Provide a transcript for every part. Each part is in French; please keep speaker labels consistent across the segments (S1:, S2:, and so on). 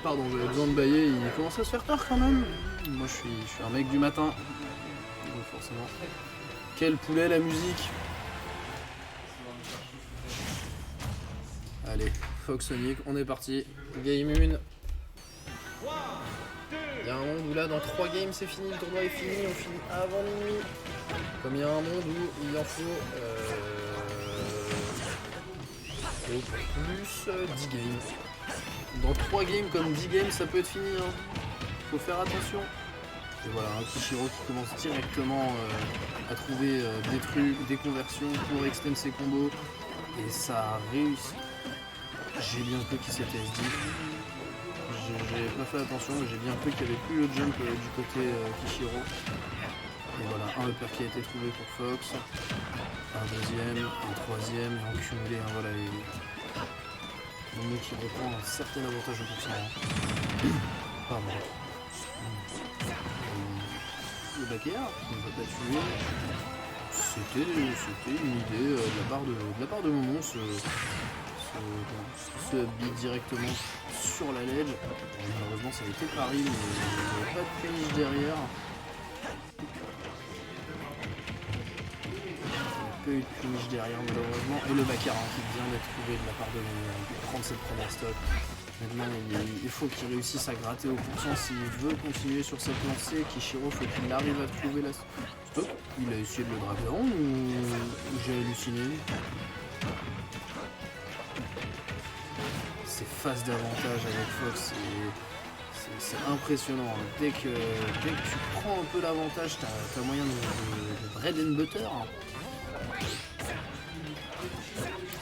S1: Pardon, j'avais besoin de bailler, il commence à se faire tard quand même. Moi je suis un mec du matin. Donc forcément. Quel poulet la musique. Allez, Fox Sonic, on est parti. Game 1. Il y a un monde où là dans 3 games c'est fini, le tournoi est fini, on finit avant minuit. Comme il y a un monde où il en faut au plus 10 games. Dans 3 games comme 10 games ça peut être fini, hein. Faut faire attention. Et voilà, un Kishiro qui commence directement à trouver des trucs, des conversions pour extendre ses combos. Et ça a réussi. J'ai bien cru qu'il s'était SD. J'ai pas fait attention, mais j'ai bien cru qu'il n'y avait plus le jump du côté Kishiro. Et voilà, un upper qui a été trouvé pour Fox. Un deuxième, un troisième, ils ont cumulé, hein, voilà. Momo qui reprend un certain avantage de pourcent. Pardon. Le backer qui ne va pas tuer. C'était une idée de la part de Momo, ce upbeat directement sur la ledge. Malheureusement ça a été pari, mais il n'y avait pas de finish derrière. Il n'y a pas eu de finish derrière malheureusement. Et le backer qui vient d'être trouvé de la part de Momo pour prendre cette première stock. Maintenant il faut qu'il réussisse à gratter au pourcent s'il veut continuer sur cette lancée. Kishiro, faut qu'il arrive à trouver la stop. Il a essayé de le draguer ou j'ai halluciné? Ces phases d'avantage avec Fox, c'est impressionnant. Dès que tu prends un peu l'avantage, t'as moyen de bread and butter.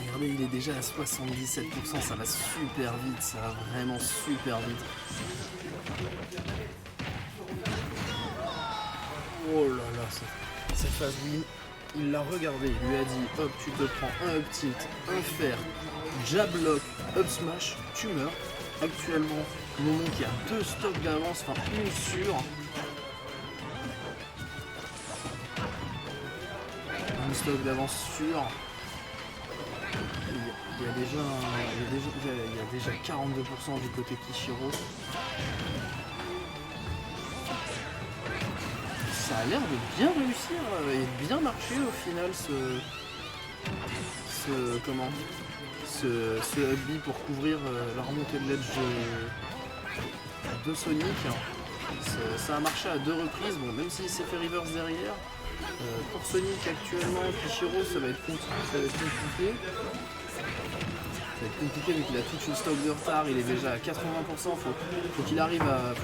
S1: Regardez, il est déjà à 77%, ça va super vite, ça va vraiment super vite. Oh là là, cette phase win, il l'a regardé, il lui a dit hop, tu te prends un up tilt, un fer, jab lock, up smash, tu meurs. Actuellement, Momo qui a 2 stocks d'avance, enfin une sûre. Un stock d'avance sûr. Il y a déjà 42% du côté Kishiro. Ça a l'air de bien réussir et de bien marcher au final ce upbeat pour couvrir la remontée de ledge de Sonic. Ça a marché à 2 reprises, bon, même s'il s'est fait reverse derrière. Pour Sonic actuellement, Kishiro ça va être compliqué. Ça va être compliqué vu qu'il a toute une stock de retard, il est déjà à 80%, faut qu'il arrive à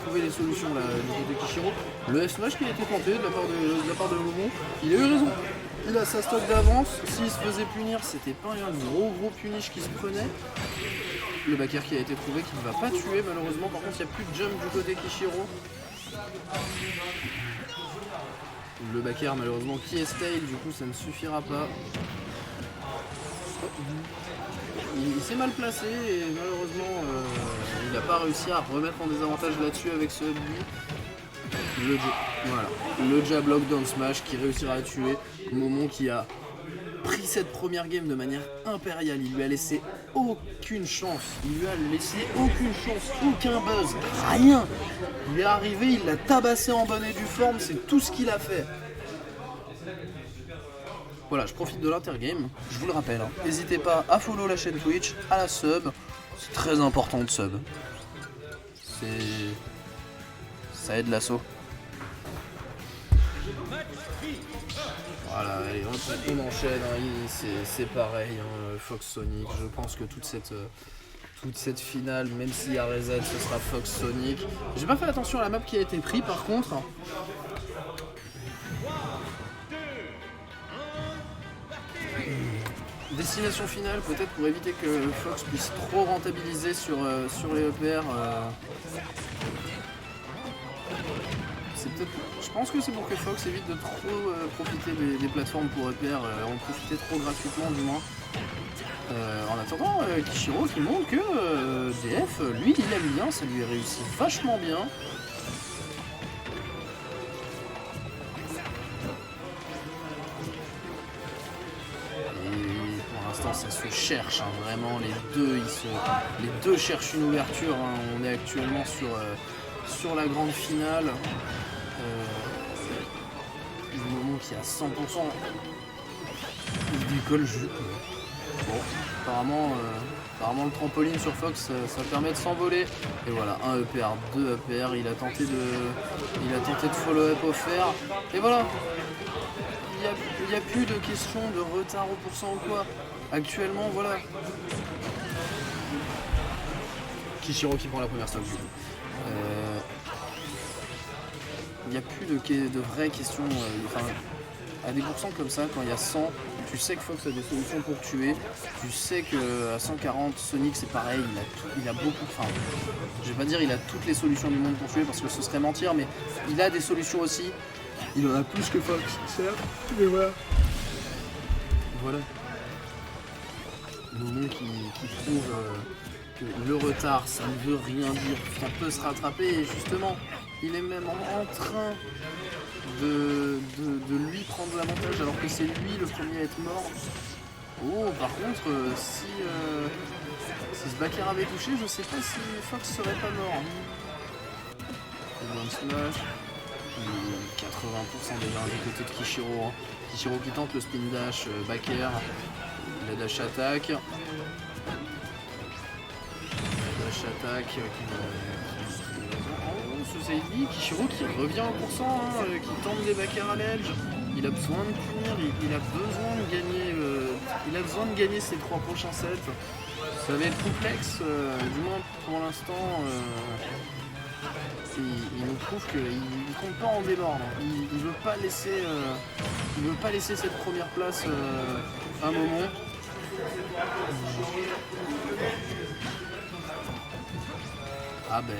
S1: trouver les solutions là, du côté de Kishiro. Le F-Smash qui a été tenté de la part de Momo, il a eu raison. Il a sa stock d'avance, s'il se faisait punir, c'était pas un gros punish qui se prenait. Le backer qui a été trouvé qui ne va pas tuer malheureusement, par contre il n'y a plus de jump du côté Kishiro. Le backer malheureusement qui est stale, du coup ça ne suffira pas. Il s'est mal placé et malheureusement il n'a pas réussi à remettre en désavantage là-dessus avec ce upbeat. Le jab lock down smash qui réussira à tuer Momo qui a pris cette première game de manière impériale. Il lui a laissé aucune chance. Aucun buzz, rien. Il est arrivé, il l'a tabassé en bonne et due forme, c'est tout ce qu'il a fait. Voilà, je profite de l'intergame, je vous le rappelle, hein. N'hésitez pas à follow la chaîne Twitch, à la sub, c'est très important de sub. Ça aide l'assaut. Voilà, allez, on enchaîne, hein. C'est pareil, hein. Fox Sonic, je pense que toute cette finale, même s'il y a reset, ce sera Fox Sonic. J'ai pas fait attention à la map qui a été prise par contre. Destination finale, peut-être pour éviter que Fox puisse trop rentabiliser sur les EPR. Je pense que c'est pour que Fox évite de trop profiter des plateformes pour EPR, en profiter trop gratuitement du moins. En attendant, Kishiro qui montre que DF, lui, il aime bien, ça lui réussit vachement bien. ça se cherche, hein, vraiment, les deux cherchent une ouverture, hein. On est actuellement sur la grande finale. Le moment qui est à 100%, il décolle juste. Bon, apparemment le trampoline sur Fox, ça permet de s'envoler. Et voilà, 1 EPR, 2 EPR, il a tenté de follow-up offert. Et voilà, il n'y a plus de question de retard au pourcent ou quoi. Actuellement, voilà. Kishiro qui prend la première stock du coup. Il n'y a plus de vraies questions. À des pourcents comme ça, quand il y a 100, tu sais que Fox a des solutions pour tuer. Tu sais qu'à 140, Sonic c'est pareil, il a beaucoup. Enfin, je vais pas dire il a toutes les solutions du monde pour tuer parce que ce serait mentir, mais il a des solutions aussi. Il en a plus que Fox, certes, mais voilà. Voilà. Momo qui trouve que le retard, ça ne veut rien dire. Ça peut se rattraper et justement, il est même en train de lui prendre l'avantage alors que c'est lui le premier à être mort. Oh, par contre, si ce backer avait touché, je sais pas si Fox serait pas mort. One smash. 80% déjà du côté de Kishiro. Hein. Kishiro qui tente le spin dash backer. La dash attack. Kishiro qui revient en pourcent, hein, qui tente des backers à l'edge. Il a besoin de punir, il a besoin de gagner, ces 3 prochains sets. Ça va être complexe, du moins pour l'instant. Il nous prouve qu'il ne compte pas en démordre. Il veut pas laisser cette première place un moment. Ah ben...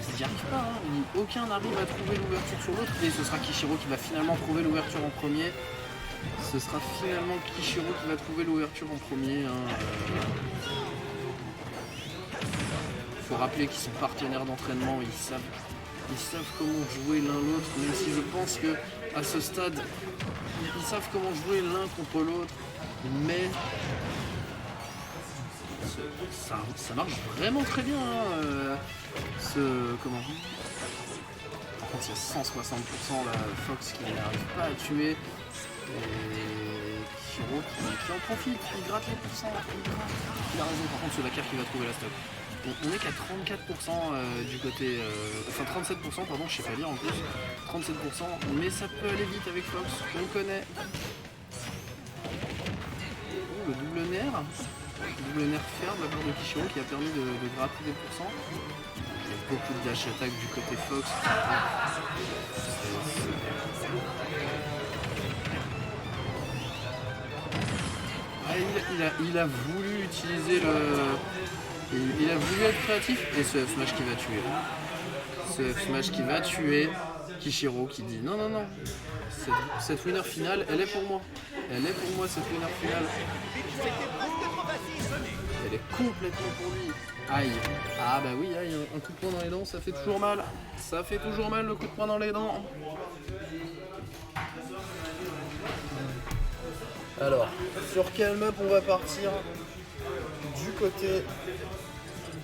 S1: Ils n'y arrivent pas, hein. Aucun n'arrive à trouver l'ouverture sur l'autre. Et ce sera Kishiro qui va finalement trouver l'ouverture en premier. Ce sera finalement Kishiro qui va trouver l'ouverture en premier. Hein. Faut rappeler qu'ils sont partenaires d'entraînement. Ils savent comment jouer l'un l'autre. Même si je pense que à ce stade, ils savent comment jouer l'un contre l'autre. Mais... Ça marche vraiment très bien, hein, comment par contre il y a 160% là, Fox qui n'arrive pas à tuer et Kishiro qui en profite, il gratte les pourcents, il a raison par contre ce backer qui va trouver la stock. On est qu'à 34% du côté, enfin 37% pardon, je sais pas lire en plus, 37%, mais ça peut aller vite avec Fox, on connaît. Oh, le double nerf. Double nerf faire de la part de Kishiro qui a permis de gratter des pourcents. Il y a beaucoup de dash attack du côté Fox. Il a voulu utiliser il a voulu être créatif et ce F smash qui va tuer. Ce F smash qui va tuer Kishiro qui dit non. Cette winner finale, elle est pour moi. Elle est pour moi cette winner finale. Elle est complètement pour lui. Aïe. Ah bah oui, aïe, un coup de poing dans les dents, ça fait toujours mal. Ça fait toujours mal le coup de poing dans les dents. Alors, sur quel map on va partir? Du côté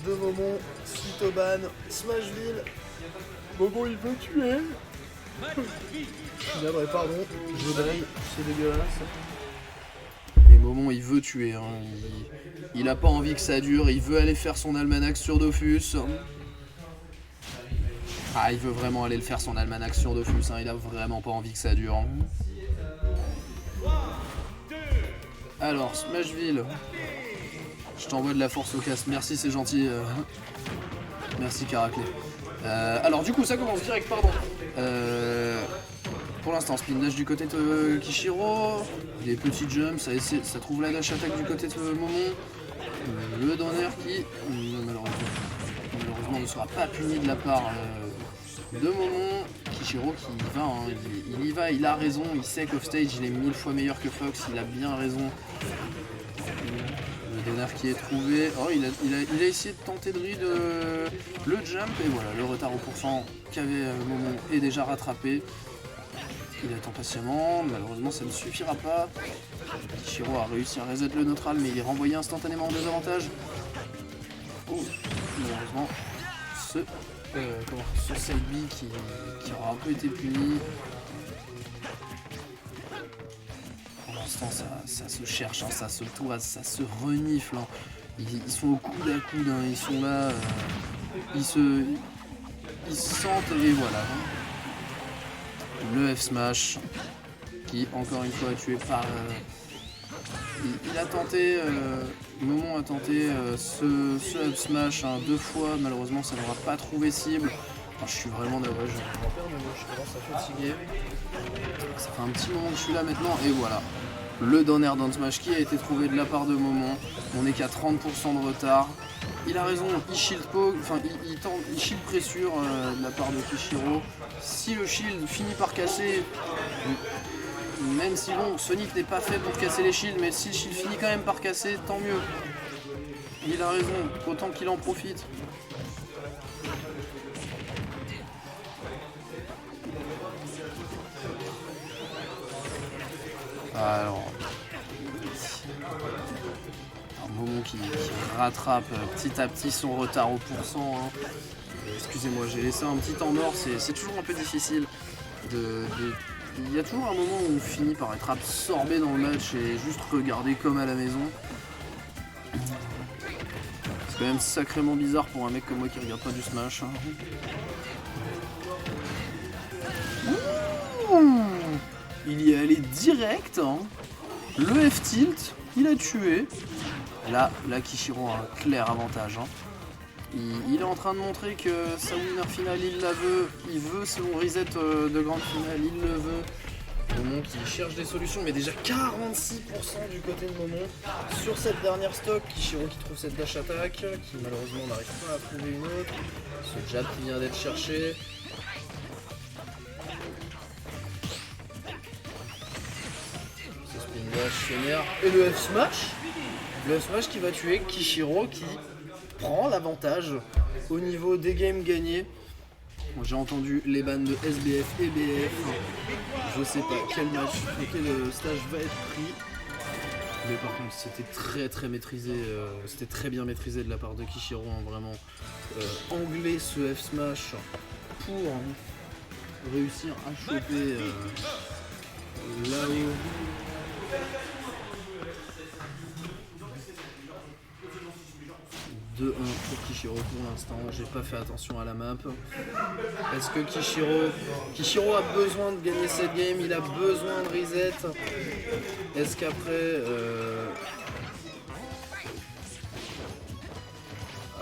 S1: de Momon, Sitoban, Smashville. Momon il veut tuer. Pardon, je braille, c'est dégueulasse. Mais Momon il veut tuer, hein. Il a pas envie que ça dure, il veut aller faire son almanach sur Dofus. Ah, il veut vraiment aller le faire son almanach sur Dofus, hein. Il a vraiment pas envie que ça dure. Alors, Smashville, je t'envoie de la force au casque, merci, c'est gentil. Merci Caraclé. Alors du coup ça commence direct, pardon. Pour l'instant spin dash du côté de Kishiro, des petits jumps, ça trouve la dash attack du côté de Momon. Le donner qui malheureusement ne sera pas puni de la part de Momon. Kishiro qui y va, hein. Il y va, il a raison, il sait qu'offstage il est 1000 fois meilleur que Fox, il a bien raison. Le donner qui est trouvé. Oh, il a essayé de tenter de read le jump et voilà, le retard au pourcent qu'avait Momon est déjà rattrapé. Il attend patiemment, malheureusement ça ne suffira pas. Kishiro a réussi à reset le neutral, mais il est renvoyé instantanément en désavantage. Oh, malheureusement, ce side B qui aura un peu été puni. Pour l'instant, ça se cherche, hein, ça se toise, ça se renifle. Hein. Ils sont au coude à coude, hein, ils sont là, ils se sentent et voilà. Le F smash qui encore une fois est tué par. Il a tenté, Momon a tenté ce F smash hein, 2 fois, malheureusement ça n'aura pas trouvé cible. Oh, je suis vraiment navré, je commence à fatiguer. Ça fait un petit moment que je suis là maintenant et voilà. Le down air down smash qui a été trouvé de la part de Momon. On n'est qu'à 30% de retard. Il a raison, il shield poke, enfin il shield pressure de la part de Kishiro. Si le shield finit par casser, même si bon, Sonic n'est pas fait pour casser les shields, mais si le shield finit quand même par casser, tant mieux. Il a raison, autant qu'il en profite. Alors, un moment qui rattrape petit à petit son retard au pourcent. Hein. Excusez-moi, j'ai laissé un petit temps mort, c'est toujours un peu difficile. Il y a toujours un moment où on finit par être absorbé dans le match et juste regarder comme à la maison. C'est quand même sacrément bizarre pour un mec comme moi qui regarde pas du Smash. Hein. Il y est allé direct, hein. Le F-tilt, il a tué. Là, Kishiro a un clair avantage. Hein. Il est en train de montrer que sa winner finale, il la veut. Il veut son reset de grande finale, il le veut. Momon qui cherche des solutions, mais déjà 46% du côté de Momon. Sur cette dernière stock, Kishiro qui trouve cette dash attack, qui malheureusement n'arrive pas à trouver une autre. Ce jab qui vient d'être cherché. Et le F smash, qui va tuer Kishiro qui prend l'avantage au niveau des games gagnés. Bon, j'ai entendu les bans de SBF et BF. Je sais pas quel match, quel stage va être pris. Mais par contre c'était très maîtrisé, c'était très bien maîtrisé de la part de Kishiro, hein, vraiment. Angler ce F smash pour réussir à choper là-haut. 2-1 pour Kishiro pour l'instant, j'ai pas fait attention à la map. Est-ce que Kishiro a besoin de gagner cette game, il a besoin de reset? Est-ce qu'après...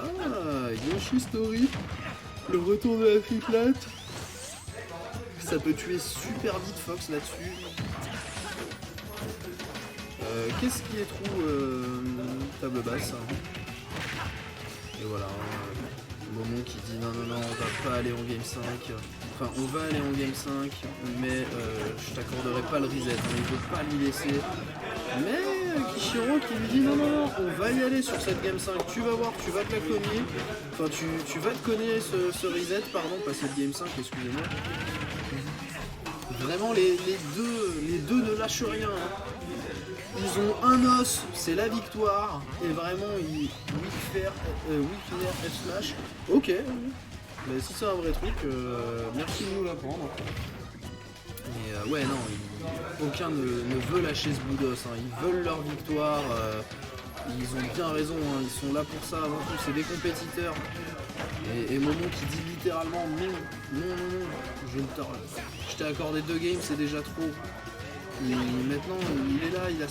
S1: Ah, Yoshi Story, le retour de la triplate. Ça peut tuer super vite Fox là-dessus. Qu'est-ce qui est trou table basse? Et voilà, Momon qui dit non, on va pas aller en game 5. Enfin, on va aller en game 5, mais je t'accorderai pas le reset, hein, il veut pas l'y laisser. Mais Kishiro qui lui dit non, on va y aller sur cette game 5, tu vas voir, tu vas te la cogner. Enfin, tu vas te cogner ce reset, pardon, pas cette game 5, excusez-moi. Vraiment, les deux ne lâchent rien. Hein. Ils ont un os, c'est la victoire. Et vraiment, weak fair F smash. Ok, mais si c'est un vrai truc, merci de nous l'apprendre. Mais ouais, non, aucun ne veut lâcher ce bout d'os. Hein. Ils veulent leur victoire. Ils ont bien raison, hein. Ils sont là pour ça avant tout. C'est des compétiteurs. Et Momon qui dit littéralement non, je t'ai accordé 2 games, c'est déjà trop. Et maintenant il est là, il a 60%,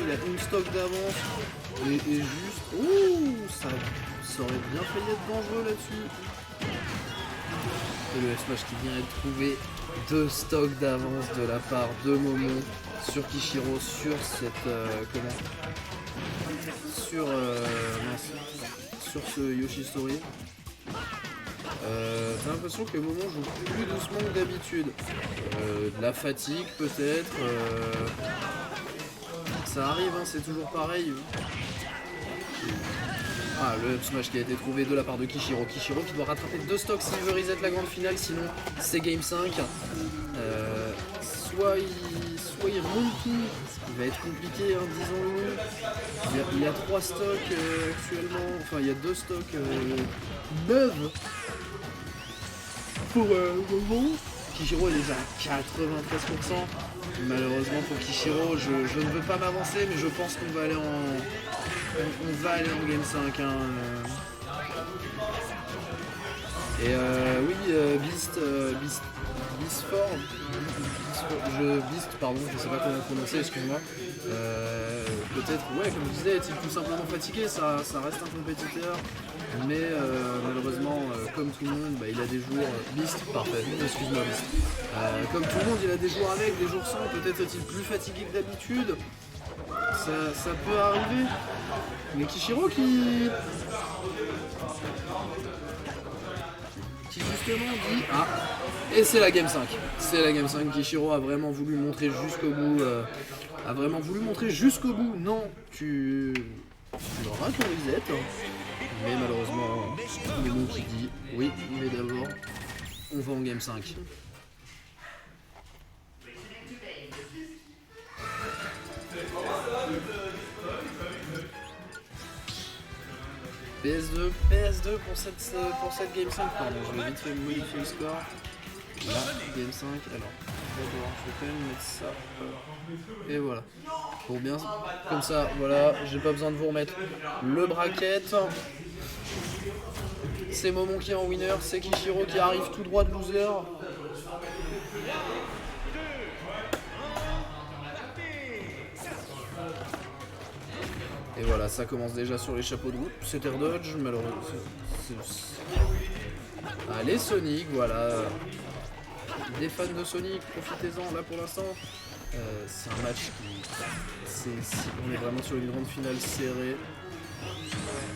S1: il a une stock d'avance et juste, ça aurait bien failli être dangereux là-dessus. Et le F-Smash qui vient être trouvé 2 stocks d'avance de la part de Momon sur Kishiro sur cette sur ce Yoshi Story. T'as l'impression que Momon joue plus doucement que d'habitude. De la fatigue peut-être. Ça arrive, hein, c'est toujours pareil. Ah, le up smash qui a été trouvé de la part de Kishiro. Kishiro qui doit rattraper 2 stocks s'il veut reset la grande finale, sinon c'est game 5. soit il remonte tout, il va être compliqué, hein, disons-le. Il y a 3 stocks actuellement, enfin il y a 2 stocks neuves pour le moment. Kishiro il est déjà à 93%. Malheureusement pour Kishiro, je ne veux pas m'avancer, mais je pense qu'on va aller en Game 5. Hein. Et oui, Beast, pardon, je sais pas comment prononcer, excuse-moi. Peut-être, ouais, comme je disais, est-il tout simplement fatigué, ça reste un compétiteur. Mais malheureusement, comme tout le monde, bah, il a des jours... Beast, parfait, excuse-moi Beast. Comme tout le monde, il a des jours avec, des jours sans, peut-être est-il plus fatigué que d'habitude. Ça peut arriver. Mais Kishiro qui justement dit... Ah, et c'est la Game 5. C'est la Game 5. Kishiro a vraiment voulu montrer jusqu'au bout. Non, tu auras ton reset. Mais malheureusement, le mot qui dit oui, mais d'abord, on va en Game 5. PS2 pour cette Game 5, pardon, je vais vite fait modifier le score. Là, Game 5, alors, d'abord, je vais quand même mettre ça. Et voilà. Pour bien, comme ça, voilà, j'ai pas besoin de vous remettre le bracket. C'est Momon qui est en winner, c'est Kishiro qui arrive tout droit de loser. Et voilà, ça commence déjà sur les chapeaux de roue. C'est air dodge, malheureusement. Allez Sonic, voilà. Des fans de Sonic, profitez-en là pour l'instant. C'est un match qui... on est vraiment sur une grande finale serrée.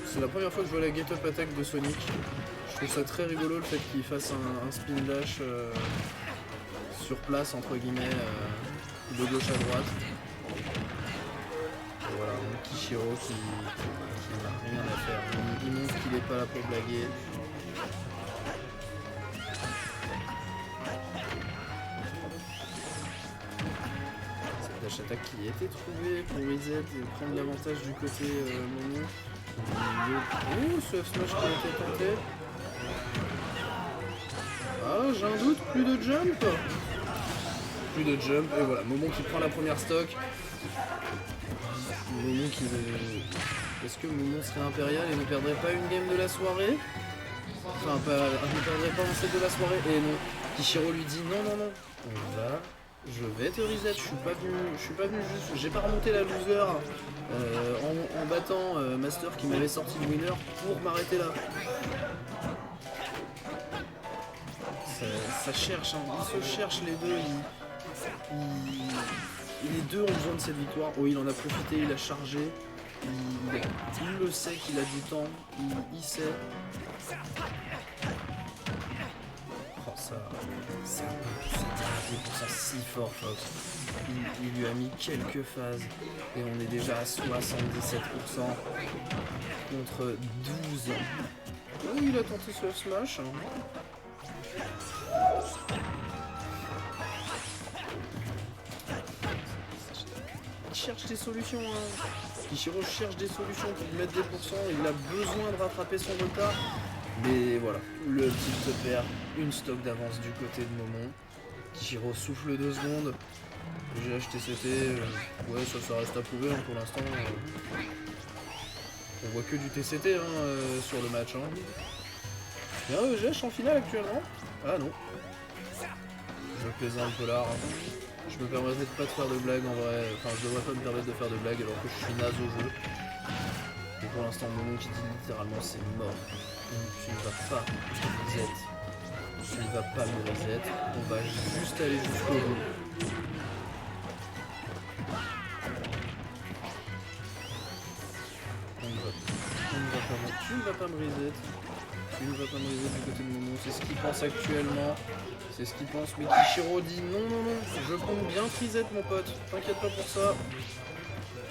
S1: C'est la première fois que je vois la get-up attack de Sonic. Je trouve ça très rigolo le fait qu'il fasse un spin dash sur place entre guillemets de gauche à droite. Et voilà, Kishiro qui n'a rien à faire. Il montre qu'il n'est pas là pour blaguer. Dash attack qui a été trouvé pour reset et prendre l'avantage du côté Momo. Oh, ce F smash qui a été tenté. Ah, j'ai un doute, plus de jump. Plus de jump, et voilà, Momo qui prend la première stock. Momo qui... Est-ce que Momo serait impérial et ne perdrait pas une game de la soirée? Enfin, ne perdrait pas un set de la soirée. Et non, Kishiro lui dit non, je vais te reset, je suis pas venu juste, j'ai pas remonté la loser en battant Master qui m'avait sorti le winner pour m'arrêter là. Ça cherche, hein. Ils se cherchent les deux, les deux ont besoin de cette victoire. Oh, il en a profité, il a chargé, il le sait qu'il a du temps, il sait. C'est pour ça si fort Fox. Il lui a mis quelques phases et on est déjà à 77% contre 12. Oh, il a tenté ce F smash. Il cherche des solutions. Hein. Kishiro cherche des solutions pour mettre des pourcents. Il a besoin de rattraper son retard. Mais voilà, le petit perd une stock d'avance du côté de Momon. Kishiro souffle 2 secondes. J'ai acheté CT. Ouais, ça reste à prouver hein, pour l'instant. On voit que du TCT hein, sur le match. Hein. Il y a un EGH en finale actuellement. Ah non. Je plaisante Polar. Je me permettrai pas de faire de blagues en vrai. Enfin, je devrais pas me permettre de faire de blagues alors que je suis naze au jeu. Et pour l'instant, Momon qui dit littéralement c'est mort. Tu ne vas pas me reset. Tu ne vas pas me reset. On va juste aller jusqu'au bout. Tu ne vas pas me reset. Tu ne vas pas me reset du côté de Momon. C'est ce qu'il pense actuellement. C'est ce qu'il pense. Mais Kishiro dit non. Je compte bien te reset mon pote. T'inquiète pas pour ça.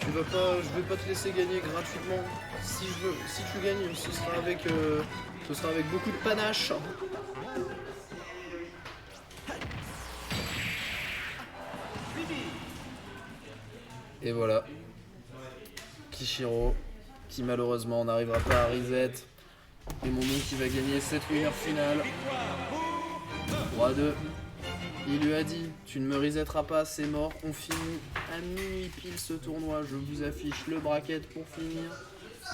S1: Je vais pas te laisser gagner gratuitement. Si tu gagnes, ce sera avec beaucoup de panache. Et voilà. Kishiro, qui malheureusement n'arrivera pas à reset. Et mon nom qui va gagner cette winner finale. 3-2. Il lui a dit, tu ne me resetteras pas, c'est mort. On finit à minuit pile ce tournoi. Je vous affiche le bracket pour finir.